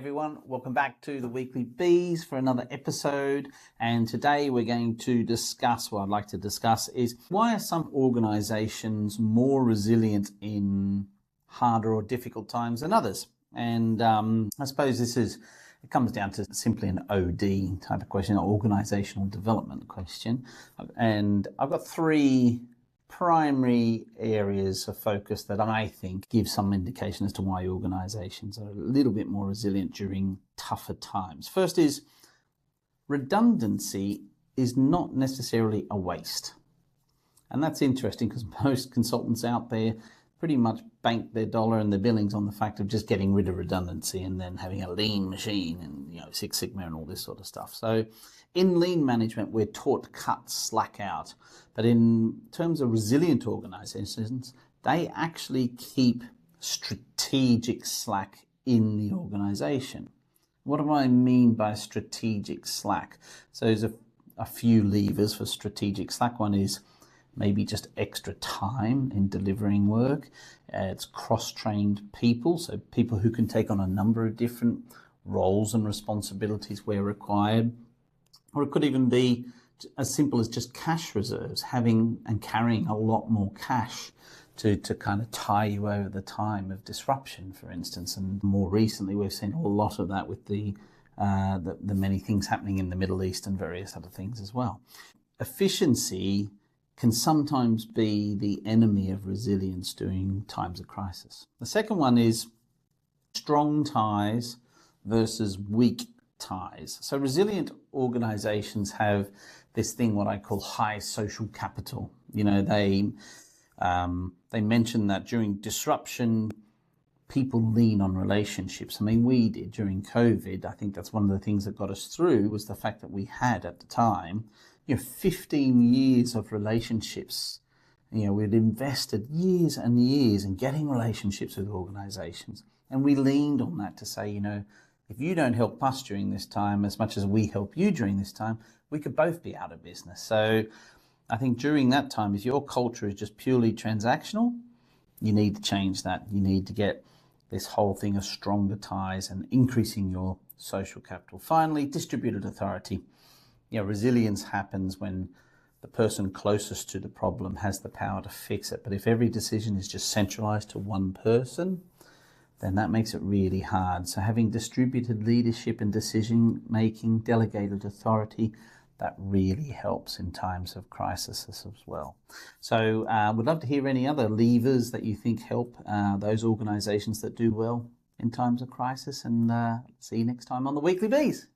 everyone, welcome back to the Weekly Bees for another episode, and today we're going to discuss, what I'd like to discuss is why are some organisations more resilient in harder or difficult times than others. And I suppose it comes down to simply an OD type of question, an organisational development question, and I've got three primary areas of focus that I think give some indication as to why organisations are a little bit more resilient during tougher times. First is redundancy is not necessarily a waste. And that's interesting because most consultants out there pretty much bank their dollar and their billings on the fact of just getting rid of redundancy and then having a lean machine and Six Sigma and all this sort of stuff. So in lean management, we're taught to cut slack out. But in terms of resilient organisations, they actually keep strategic slack in the organisation. What do I mean by strategic slack? So there's a few levers for strategic slack. One is maybe just extra time in delivering work. It's cross-trained people, so people who can take on a number of different roles and responsibilities where required. Or it could even be as simple as just cash reserves, having and carrying a lot more cash to kind of tie you over the time of disruption, for instance. And more recently, we've seen a lot of that with the many things happening in the Middle East and various other things as well. Efficiency can sometimes be the enemy of resilience during times of crisis. The second one is strong ties versus weak ties. So resilient organizations have this thing, what I call high social capital. They mention that during disruption, people lean on relationships. I mean, we did during COVID. I think that's one of the things that got us through was the fact that we had at the time 15 years of relationships. We'd invested years and years in getting relationships with organizations. And we leaned on that to say, if you don't help us during this time as much as we help you during this time, we could both be out of business. So I think during that time, if your culture is just purely transactional, you need to change that. You need to get this whole thing of stronger ties and increasing your social capital. Finally, distributed authority. Resilience happens when the person closest to the problem has the power to fix it. But if every decision is just centralized to one person, then that makes it really hard. So having distributed leadership and decision-making, delegated authority, that really helps in times of crisis as well. So we'd love to hear any other levers that you think help those organizations that do well in times of crisis. And see you next time on the Weekly Bees.